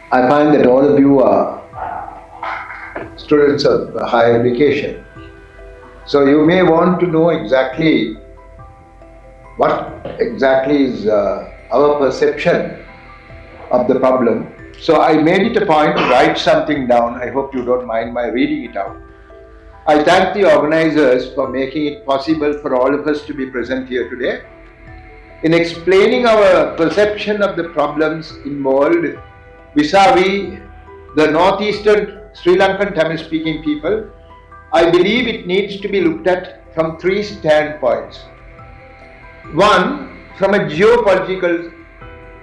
I find that all of you are students of higher education. So you may want to know exactly what exactly is our perception of the problem. So I made it a point to write something down. I hope you don't mind my reading it out. I thank the organizers for making it possible for all of us to be present here today. In explaining our perception of the problems involved vis-a-vis the northeastern Sri Lankan Tamil speaking people, I believe it needs to be looked at from three standpoints. One, from a geopolitical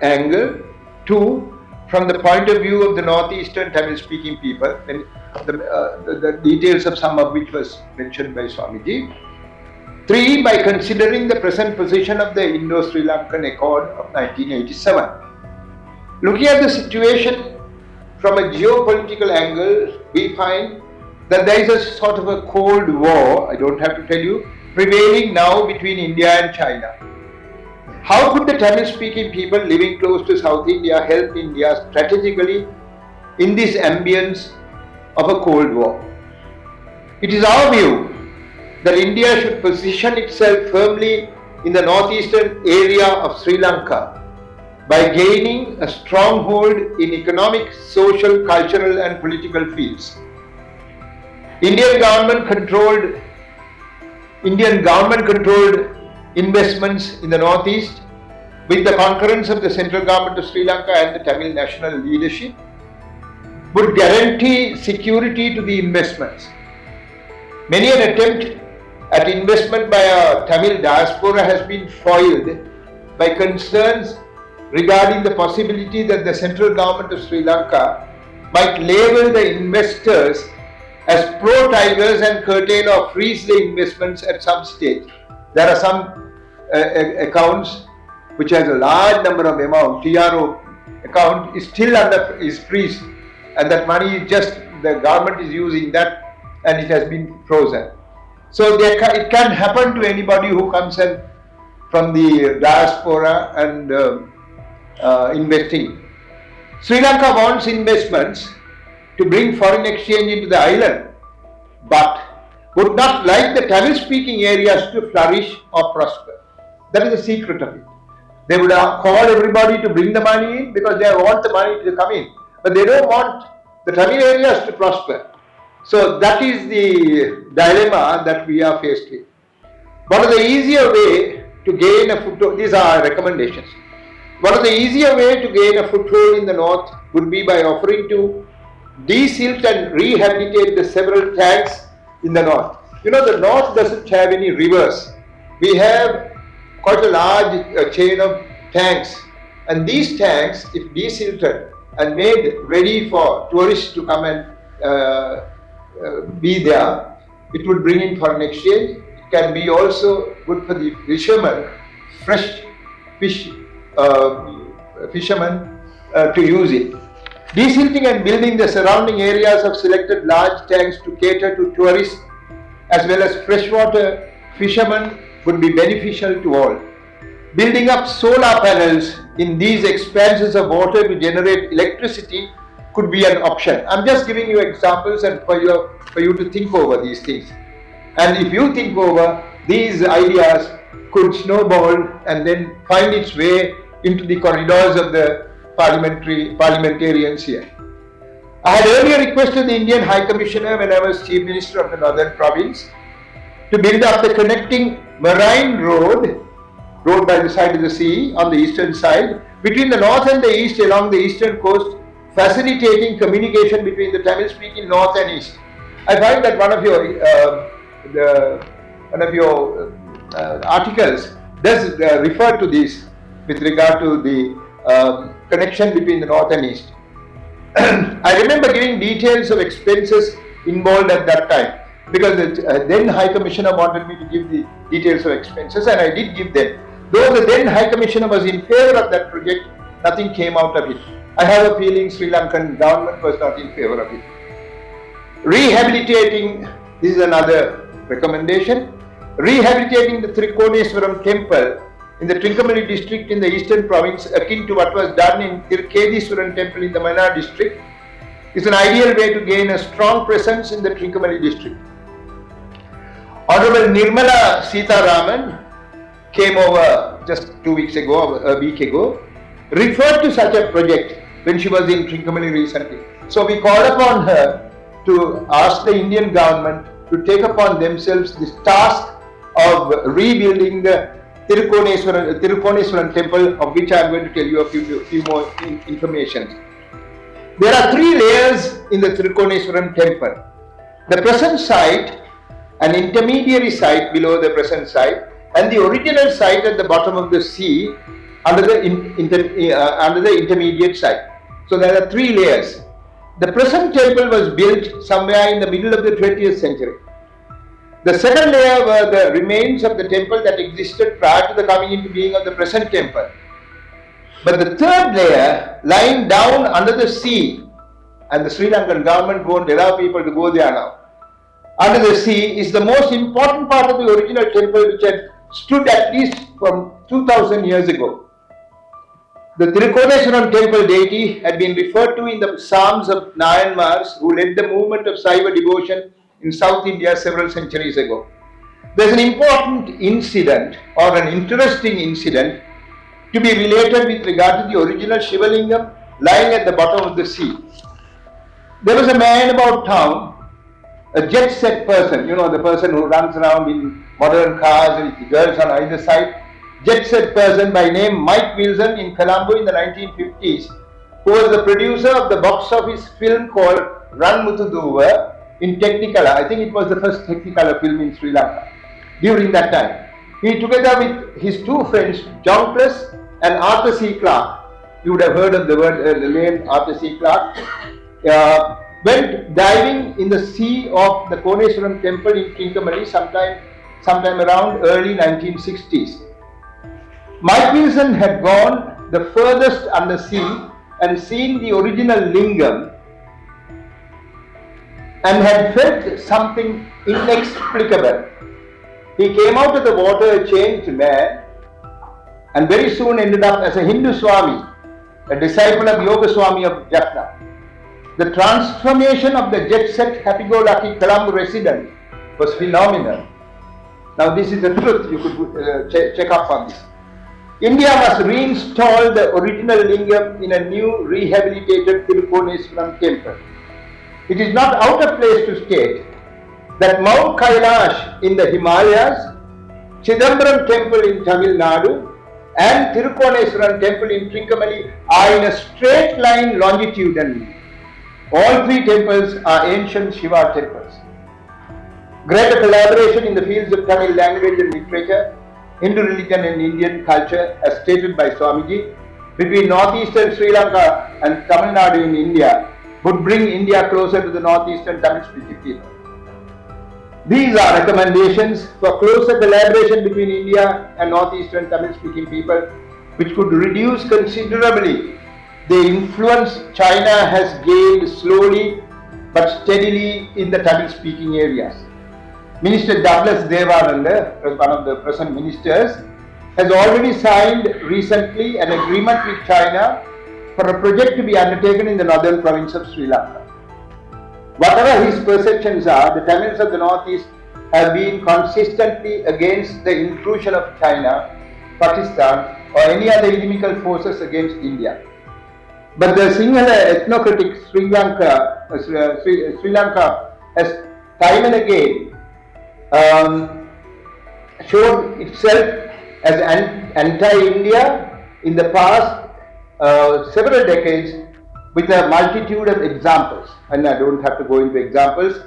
angle. Two, from the point of view of the northeastern Tamil speaking people, and the details of some of which was mentioned by Swamiji. Three, by considering the present position of the Indo-Sri Lankan Accord of 1987. Looking at the situation from a geopolitical angle, we find that there is a sort of a cold war, I don't have to tell you, prevailing now between India and China. How could the Tamil-speaking people living close to South India help India strategically in this ambience of a cold war? It is our view that India should position itself firmly in the northeastern area of Sri Lanka by gaining a stronghold in economic, social, cultural and political fields. Indian government controlled investments in the northeast with the concurrence of the central government of Sri Lanka and the Tamil national leadership would guarantee security to the investments. Many an attempt at investment by a Tamil diaspora has been foiled by concerns regarding the possibility that the central government of Sri Lanka might label the investors as pro-tigers and curtail or freeze the investments at some stage. There are some accounts which has a large number of amount, TRO account is still is freeze, and that money is just, the government is using that and it has been frozen. So it can happen to anybody who comes in from the diaspora and investing. Sri Lanka wants investments to bring foreign exchange into the island, but would not like the Tamil-speaking areas to flourish or prosper. That is the secret of it. They would call everybody to bring the money in because they want the money to come in, but they don't want the Tamil areas to prosper. So that is the dilemma that we are faced with. One of the easier way to gain a foothold, these are our recommendations. One of the easier way to gain a foothold in the north would be by offering to desilt and rehabilitate the several tanks in the north. You know, the north doesn't have any rivers. We have quite a large chain of tanks, and these tanks, if desilted and made ready for tourists to come and be there, it would bring in foreign exchange. It can be also good for the fishermen, fresh fish fishermen to use it. Desilting and building the surrounding areas of selected large tanks to cater to tourists as well as freshwater fishermen would be beneficial to all. Building up solar panels in these expanses of water to generate electricity could be an option. I'm just giving you examples and for you to think over these things. And if you think over, these ideas could snowball and then find its way into the corridors of the parliamentarians here. I had earlier requested the Indian High Commissioner when I was Chief Minister of the Northern Province to build up the connecting marine road by the side of the sea on the eastern side between the north and the east along the eastern coast, facilitating communication between the Tamil-speaking north and east. I find that one of your articles does refer to this with regard to the connection between the north and east. I remember giving details of expenses involved at that time because the then High Commissioner wanted me to give the details of expenses, and I did give them. Though the then High Commissioner was in favor of that project, nothing came out of it. I have a feeling Sri Lankan government was not in favor of it. Rehabilitating, this is another recommendation, rehabilitating the Trikoneshwaram temple in the Trincomalee district in the eastern province, akin to what was done in Tirukeswaran temple in the Mannar district, is an ideal way to gain a strong presence in the Trincomalee district. Honorable Nirmala Sitharaman came over just 2 weeks ago, a week ago, referred to such a project when she was in Trincomalee recently. So we called upon her to ask the Indian government to take upon themselves this task of rebuilding the Tirukoneswaran temple, of which I am going to tell you a few more information. There are 3 layers in the Tirukoneswaran temple. The present site, an intermediary site below the present site, and the original site at the bottom of the sea under the intermediate site. So there are 3 layers. The present temple was built somewhere in the middle of the 20th century. The second layer were the remains of the temple that existed prior to the coming into being of the present temple. But the third layer, lying down under the sea, and the Sri Lankan government won't allow people to go there now, under the sea, is the most important part of the original temple, which had stood at least from 2000 years ago. The Tirukoneswaran temple deity had been referred to in the Psalms of Nayanmars, who led the movement of Saiva devotion in South India several centuries ago. There is an important incident or an interesting incident to be related with regard to the original Shivalingam lying at the bottom of the sea. There was a man about town, a jet set person, the person who runs around in modern cars with girls on either side, jet set person by name Mike Wilson in Colombo in the 1950s, who was the producer of the box office film called Run Muthuduva in Technicolor. I think it was the first Technicolor film in Sri Lanka during that time. He, together with his 2 friends, John Plus and Arthur C. Clarke, you would have heard of the name Arthur C. Clarke, went diving in the sea of the Koneswaran temple in Trincomalee sometime around early 1960s. Mike Wilson had gone the furthest under sea and seen the original lingam and had felt something inexplicable. He came out of the water a changed man and very soon ended up as a Hindu swami, a disciple of Yoga Swami of Jaffana. The transformation of the jet-set happy-go-lucky Colombo resident was phenomenal. Now this is the truth, you could check up on this. India must reinstall the original lingam in a new rehabilitated Tirukoneswaran temple. It is not out of place to state that Mount Kailash in the Himalayas, Chidambaram temple in Tamil Nadu, and Tirukoneswaran temple in Trincomalee are in a straight line longitudinally. All 3 temples are ancient Shiva temples. Greater collaboration in the fields of Tamil language and literature, Hindu religion and Indian culture, as stated by Swamiji, between northeastern Sri Lanka and Tamil Nadu in India, would bring India closer to the northeastern Tamil-speaking people. These are recommendations for closer collaboration between India and northeastern Tamil-speaking people, which could reduce considerably the influence China has gained slowly but steadily in the Tamil-speaking areas. Minister Douglas Devananda, one of the present ministers, has already signed recently an agreement with China for a project to be undertaken in the northern province of Sri Lanka. Whatever his perceptions are, the Tamils of the northeast have been consistently against the intrusion of China, Pakistan or any other inimical forces against India. But the Sinhala ethnocritic Sri Lanka has time and again showed itself as anti-India in the past several decades with a multitude of examples, and I don't have to go into examples,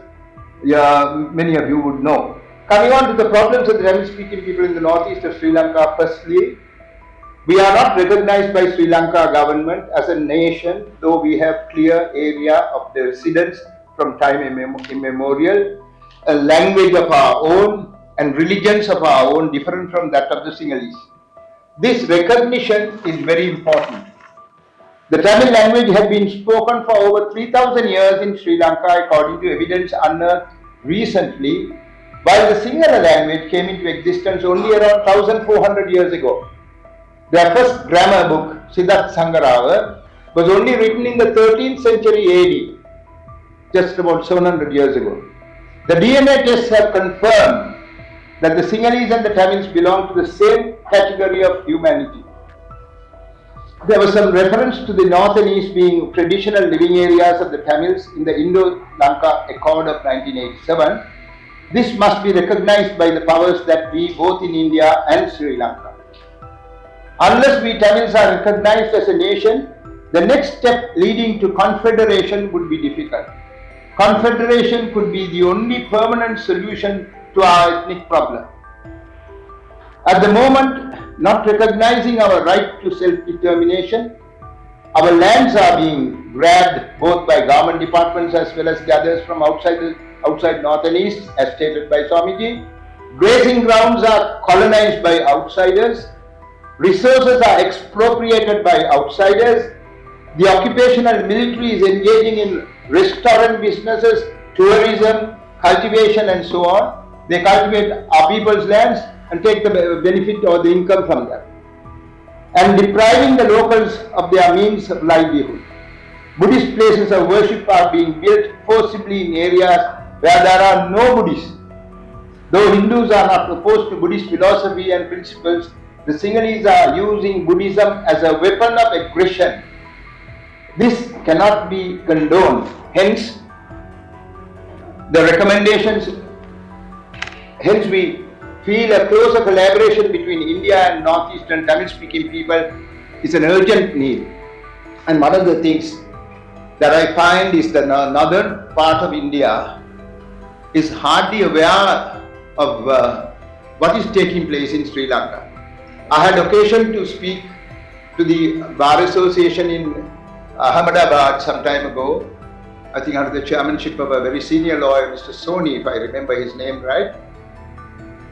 many of you would know. Coming on to the problems of the Tamil-speaking people in the northeast of Sri Lanka, firstly, we are not recognized by Sri Lanka government as a nation, though we have clear area of the residence from time immemorial, a language of our own and religions of our own different from that of the Sinhalese. This recognition is very important. The Tamil language had been spoken for over 3,000 years in Sri Lanka according to evidence unearthed recently, while the Sinhala language came into existence only around 1,400 years ago. Their first grammar book, Siddharth Sangarava, was only written in the 13th century AD, just about 700 years ago. The DNA tests have confirmed that the Sinhalese and the Tamils belong to the same category of humanity. There was some reference to the north and east being traditional living areas of the Tamils in the Indo-Lanka Accord of 1987. This must be recognized by the powers that be both in India and Sri Lanka. Unless we Tamils are recognized as a nation, the next step leading to confederation would be difficult. Confederation could be the only permanent solution to our ethnic problem. At the moment, not recognizing our right to self-determination, our lands are being grabbed both by government departments as well as the others from outside north and east, as stated by Swamiji. Grazing grounds are colonized by outsiders. Resources are expropriated by outsiders. The occupational military is engaging in restaurant businesses, tourism, cultivation and so on. They cultivate our people's lands and take the benefit or the income from them, and depriving the locals of their means of livelihood. Buddhist places of worship are being built forcibly in areas where there are no Buddhists. Though Hindus are not opposed to Buddhist philosophy and principles, the Sinhalese are using Buddhism as a weapon of aggression. This cannot be condoned. Hence, the recommendations, hence we feel a closer collaboration between India and northeastern Tamil-speaking people is an urgent need. And one of the things that I find is the northern part of India is hardly aware of what is taking place in Sri Lanka. I had occasion to speak to the Bar Association in Ahmedabad some time ago, I think under the chairmanship of a very senior lawyer, Mr. Soni, if I remember his name right.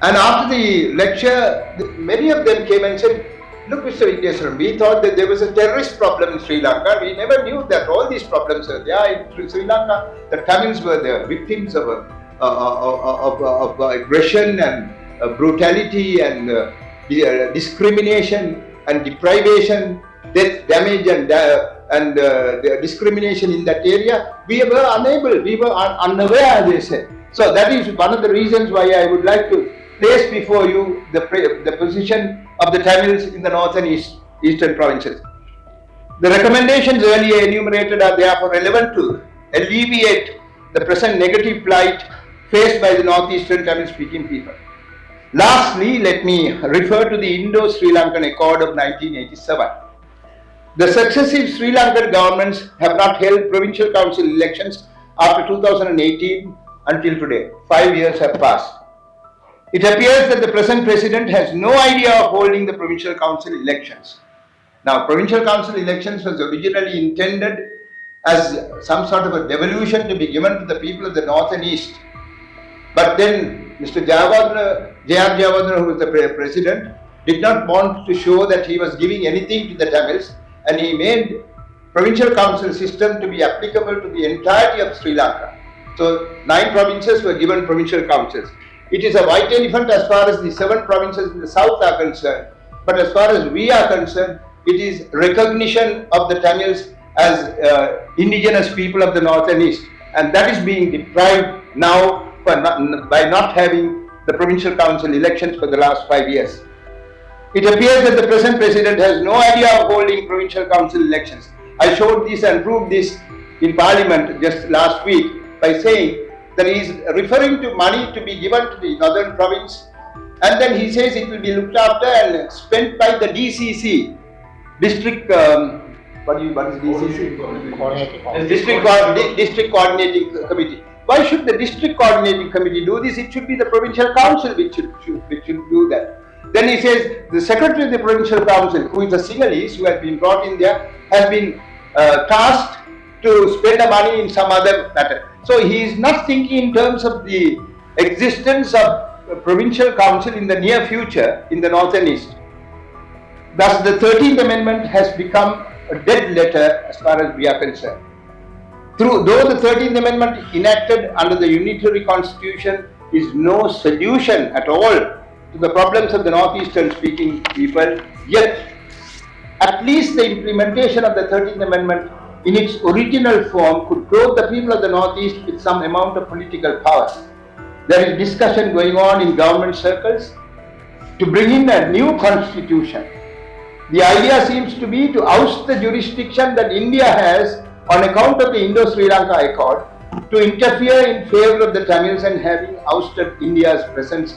And after the lecture, many of them came and said, look, Mr. Vigneswaran, we thought that there was a terrorist problem in Sri Lanka. We never knew that all these problems were there. In Sri Lanka, the Tamils were the victims of aggression and brutality and discrimination and deprivation, death, damage and the discrimination in that area. We were unable, we were unaware, they said. So that is one of the reasons why I would like to place before you the position of the Tamils in the north and eastern provinces. The recommendations earlier enumerated are therefore relevant to alleviate the present negative plight faced by the northeastern Tamil-speaking people. Lastly, let me refer to the Indo-Sri Lankan Accord of 1987. The successive Sri Lankan governments have not held provincial council elections after 2018 until today. 5 years have passed. It appears that the present president has no idea of holding the provincial council elections. Now, provincial council elections was originally intended as some sort of a devolution to be given to the people of the north and east. But then Mr. Jayarjavardhana, who was the president, did not want to show that he was giving anything to the Tamils, and he made provincial council system to be applicable to the entirety of Sri Lanka. So 9 provinces were given provincial councils. It is a white elephant as far as the 7 provinces in the south are concerned, but as far as we are concerned, it is recognition of the Tamils as indigenous people of the north and east, and that is being deprived now by not having the provincial council elections for the last 5 years. It appears that the present president has no idea of holding provincial council elections. I showed this and proved this in Parliament just last week by saying that he is referring to money to be given to the northern province, and then he says it will be looked after and spent by the DCC, district. What is DCC? District Coordinating Committee. Why should the District Coordinating Committee do this? It should be the Provincial Council which should do that. Then he says the Secretary of the Provincial Council, who is a Sinhalese, who has been brought in there, has been tasked to spend the money in some other matter. So he is not thinking in terms of the existence of a Provincial Council in the near future in the north and east. Thus the 13th Amendment has become a dead letter as far as we are concerned. Though the 13th Amendment enacted under the unitary constitution is no solution at all to the problems of the northeastern speaking people, yet at least the implementation of the 13th Amendment in its original form could clothe the people of the Northeast with some amount of political power. There is discussion going on in government circles to bring in a new constitution. The idea seems to be to oust the jurisdiction that India has on account of the Indo-Sri Lanka Accord to interfere in favor of the Tamils, and having ousted India's presence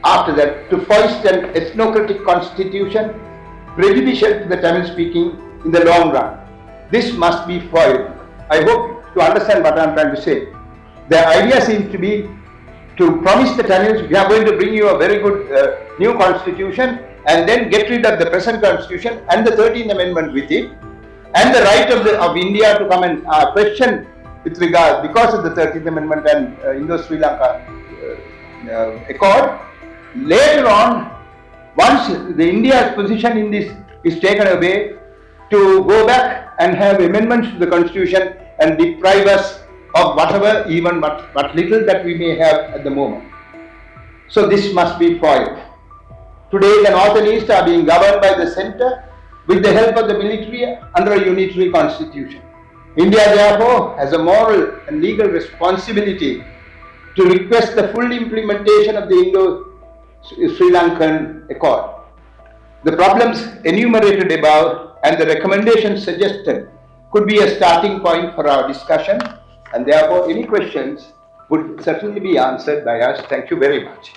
after that, to foist an ethnocratic constitution prejudicial to the Tamil speaking in the long run. This must be foiled. I hope to understand what I am trying to say. The idea seems to be to promise the Tamils, we are going to bring you a very good new constitution, and then get rid of the present constitution and the 13th Amendment with it, and the right of India to come and question with regard, because of the 13th Amendment and Indo-Sri Lanka Accord. Later on, once the India's position in this is taken away, to go back and have amendments to the constitution and deprive us of whatever, even what little that we may have at the moment. So this must be foiled. Today the North and East are being governed by the centre with the help of the military under a unitary constitution. India therefore has a moral and legal responsibility to request the full implementation of the Indo-Sri Lankan Accord. The problems enumerated above and the recommendations suggested could be a starting point for our discussion, and therefore any questions would certainly be answered by us. Thank you very much.